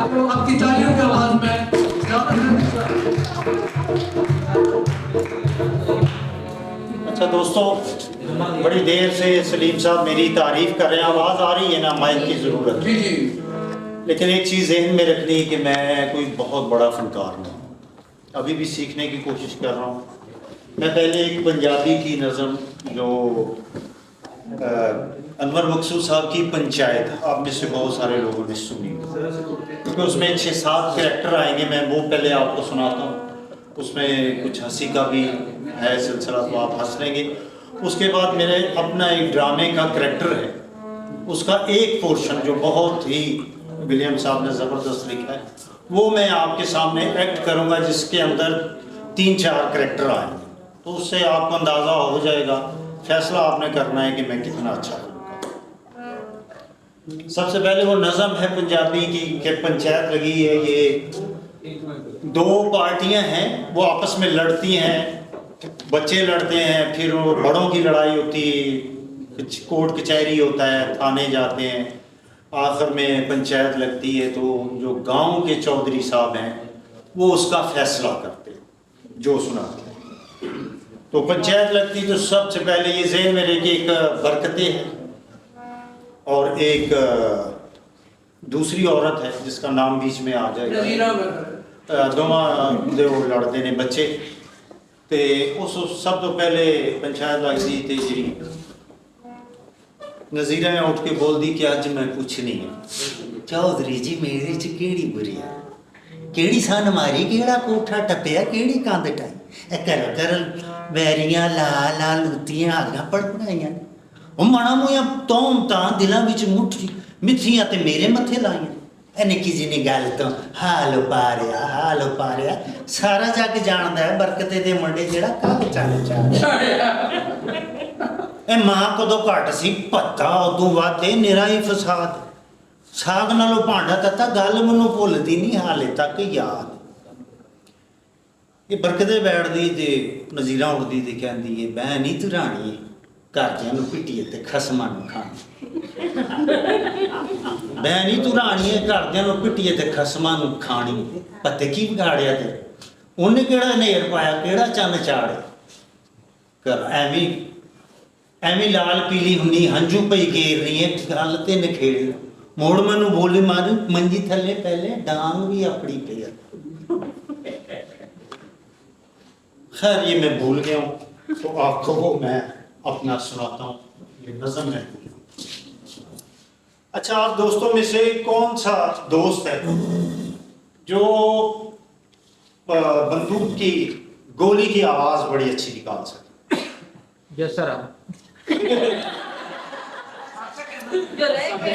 आपको आपकी तालियों की आवाज में अच्छा दोस्तों, बड़ी देर से सलीम साहब मेरी तारीफ कर रहे हैं। आवाज़ आ रही है ना? माइक की ज़रूरत है। जी जी। लेकिन एक चीज़ ज़हन में रखनी है कि मैं कोई बहुत बड़ा फनकार नहीं हूँ, अभी भी सीखने की कोशिश कर रहा हूँ। मैं पहले एक पंजाबी की नज़म जो अनवर मकसूद साहब की पंचायत, आप में से बहुत सारे लोगों ने सुनी, क्योंकि उसमें 6-7 कैरेक्टर आएंगे। मैं वो पहले आपको सुनाता हूँ। उसमें कुछ हंसी का भी है सिलसिला, तो आप हंस लेंगे। उसके बाद मेरे अपना एक ड्रामे का कैरेक्टर है, उसका एक पोर्शन जो बहुत ही विलियम साहब ने ज़बरदस्त लिखा है, वो मैं आपके सामने एक्ट करूँगा, जिसके अंदर 3-4 कैरेक्टर आएंगे। तो उससे आपको अंदाज़ा हो जाएगा, फैसला आपने करना है कि मैं कितना अच्छा करूँगा। सबसे पहले वो नज़म है पंजाबी की कि पंचायत लगी है। ये 2 पार्टियां हैं, वो आपस में लड़ती हैं, बच्चे लड़ते हैं, फिर वो बड़ों की लड़ाई होती है, कोर्ट कचहरी होता है, थाने जाते हैं, आखिर में पंचायत लगती है। तो जो गांव के चौधरी साहब हैं वो उसका फैसला करते हैं, जो सुनाते हैं। तो पंचायत लगती तो सबसे पहले ये ज़हन में रहे कि एक बरकतें हैं और एक दूसरी औरत है जिसका नाम बीच में आ जाएगा। दोवां दे लड़ते ने बच्चे। तो उस सब तो पहले पंचायत लगती थी जी, नज़ीरा ने उठ के बोल दी कि अज मैं पूछनी है चौधरी जी मेरे च केड़ी बुरी है, केड़ी सन मारी, केड़ा कोठा टपया, केड़ी कंध टाई, कर कर बैरियां ला ला लुत्तियां आगां पड़पड़ाइयां, वो मना मुया तोम तां दिलां विच मुठी मिथियां ते मेरे मत्थे लाइयां। ए निक्की जिनी गल तो हाल पा रिया सारा जग जानदा है बरकते दे मुंडे जेड़ा कल चल चाह। ए मां कदों घट सी पत्ता उदों वध निरा ही फसाद, साग नालों भांडा तत्ता गल मैनूं भुलदी नहीं हाले तक याद। ये बरकते बैठदी ते नज़ीरा उठदी ते कहंदी है मैं नहीं तू राणी घरदियां नूं पिट्टिए ते खसमां नूं खाणी, मैं नहीं तू राणी है घरदियां नूं पिट्टिए ते खसमां नूं खाणी। पत्ते की बिगाड़िया ते उन्हें केड़ा नेर पाया, केड़ा चन्न चाड़े, कर एवं लाल पीली हुन्नी हंझू पई घेरनी है गल ते नखेड़ी, मोड़ मैनू बोली मार मंजी थले पहले डांग भी अपनी पेयर। खैर ये मैं भूल गया हूँ, तो आपको वो मैं अपना सुनाता हूँ, ये नज़म है। अच्छा, आप दोस्तों में से कौन सा दोस्त है जो बंदूक की गोली की आवाज़ बड़ी अच्छी निकाल सके? Yes sir. जो रह गए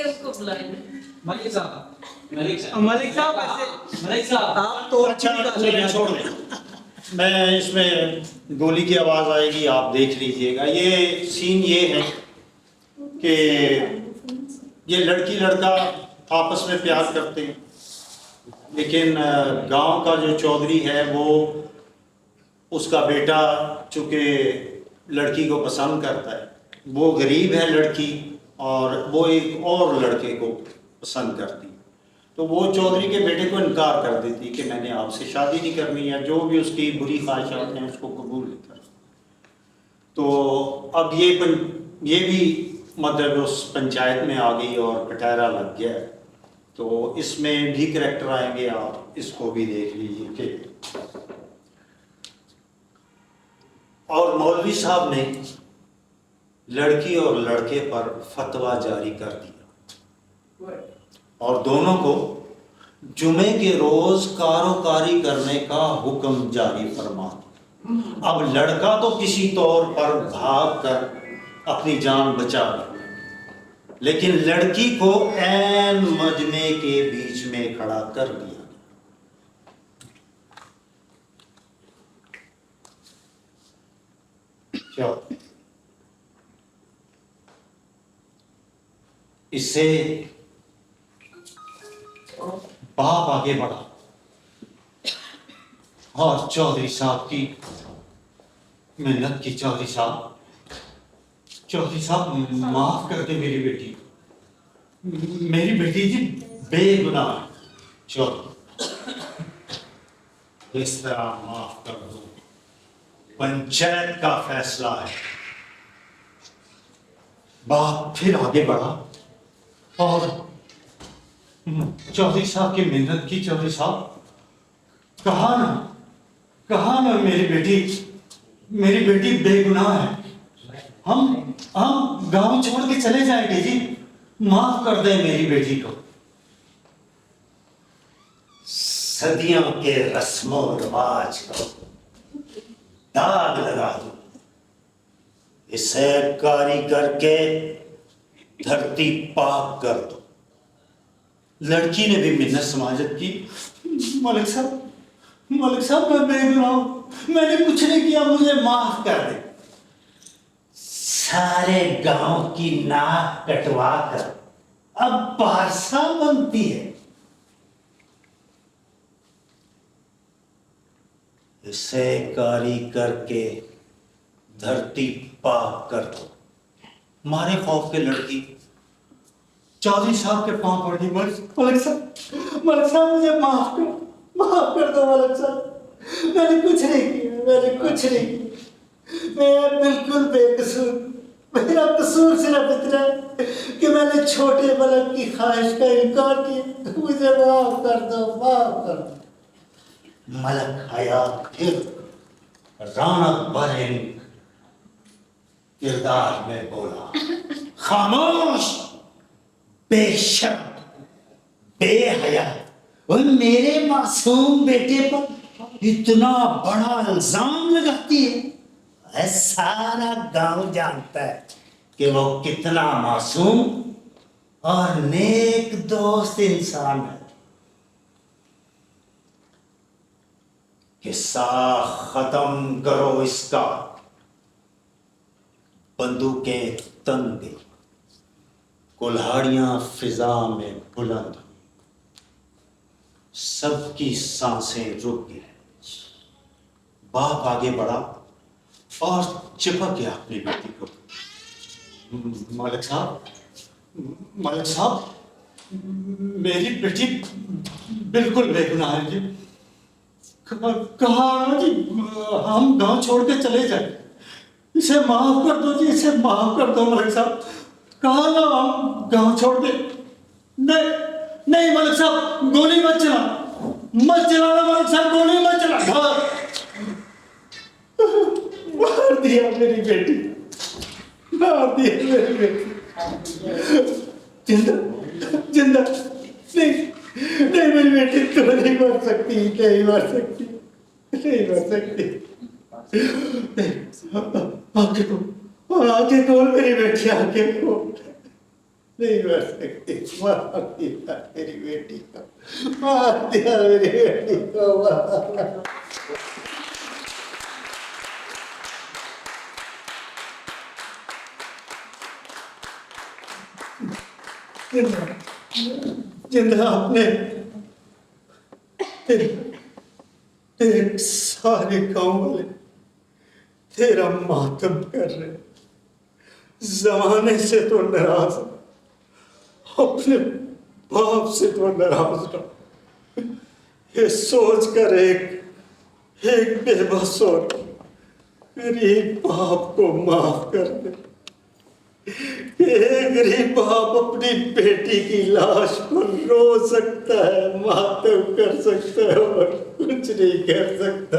उसको बुलाएंगे। मलिक साहब आप तो अच्छा छोड़ दें, मैं इसमें गोली की आवाज़ आएगी, आप देख लीजिएगा। ये सीन ये है कि ये लड़की लड़का आपस में प्यार करते हैं, लेकिन गांव का जो चौधरी है वो उसका बेटा चूँकि लड़की को पसंद करता है, वो गरीब है लड़की और वो एक और लड़के को पसंद करती है, तो वो चौधरी के बेटे को इनकार कर देती कि मैंने आपसे शादी नहीं करनी है, जो भी उसकी बुरी ख्वाहिशात हैं उसको कबूल नहीं कर। तो अब ये भी मतलब उस पंचायत में आ गई और कटहरा लग गया है। तो इसमें भी करैक्टर आएंगे, आप इसको भी देख लीजिए कि और मौलवी साहब ने लड़की और लड़के पर फतवा जारी कर दिया और दोनों को जुमे के रोज कारोकारी करने का हुक्म जारी फरमा दिया। अब लड़का तो किसी तौर पर भाग कर अपनी जान बचा ली, लेकिन लड़की को ऐन मजमे के बीच में खड़ा कर दिया। इससे बाप आगे बढ़ा और चौधरी साहब की मेहनत की। चौधरी साहब माफ कर दे मेरी बेटी, मेरी बेटी जी बेगुनाह है। चलो इस तरह माफ कर दो, पंचायत का फैसला है। बाप फिर आगे बढ़ा और चौधरी साहब की मेहनत की। चौधरी साहब, कहा ना मेरी बेटी बेगुनाह है। हम गांव छोड़ के चले जाएंगे जी, माफ कर दे मेरी बेटी को। सदियों के रस्मों रिवाज को दाग लगा दो, इसे कारीगर के धरती पाक कर दो। लड़की ने भी मिन्नत समाजत की। मलिक साहब मैं बेगुनाह हूं, मैंने कुछ नहीं किया, मुझे माफ कर दे। सारे गांव की नाक कटवा कर अब पारसा बनती है। इसे कारी करके धरती पाक कर दो। मारे खौफ के लड़की चौधरी साहब के पांव पड़ गई। मलिक साहब मुझे माफ कर दो। मलिक साहब, मैंने कुछ नहीं किया। मैं बिल्कुल बेकसूर। मेरा कसूर सिर्फ इतना है कि मैंने छोटे बलक की ख्वाहिश का इनकार किया। मुझे माफ कर दो। मलक हयात फिर रौनक भरे किरदार में बोला, खामोश, बेशर्म, बेहया, और मेरे मासूम बेटे पर इतना बड़ा इल्जाम लगाती है। सारा गांव जानता है कि वो कितना मासूम और नेक दोस्त इंसान है। किस्सा खत्म करो इसका। बंदूकें तन गई, कुल्हाड़ियां फिजा में बुलंद हुई, सबकी सांसें रुक गई। बाप आगे बढ़ा और चिपक गया अपनी बेटी को। मलिक साहब, मेरी बेटी बिल्कुल बेगुनाह है जी। कहा जी हम गांव छोड़ के चले जाए, इसे माफ कर दो जी, इसे माफ कर दो। मलिक साहब, कहा ना हम गांव छोड़ के। नहीं मलिक साहब, गोली मत चलाना मलिक साहब, गोली मत चला। मार दिया मेरी बेटी। जिंदा नहीं मेरी बेटी तो नहीं मर सकती। आके खोल मेरी बेटी, आके खोल। नहीं मर सकती। मार दिया मेरी बेटी को। जिंदा आपने तेरे सारे गांव वाले तेरा मातम कर रहे, जमाने से तो नाराज, अपने बाप से तो नाराज ना। ये सोच कर एक बेबस और गरीब बाप को माफ कर दे। एक गरीब बाप अपनी बेटी की लाश पर रो सकता है, मातम कर सकता है, और कुछ नहीं कर सकता।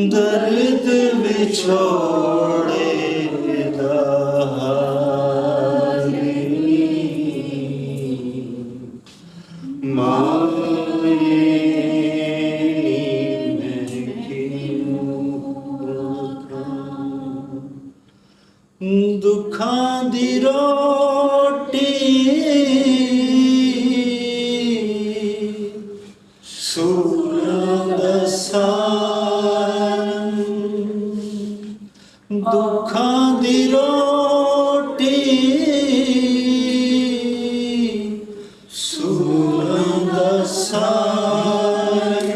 दर्द बिछोड़े दुखां दी रोटी सूरत दुखां दी रोटी सूलां दा सार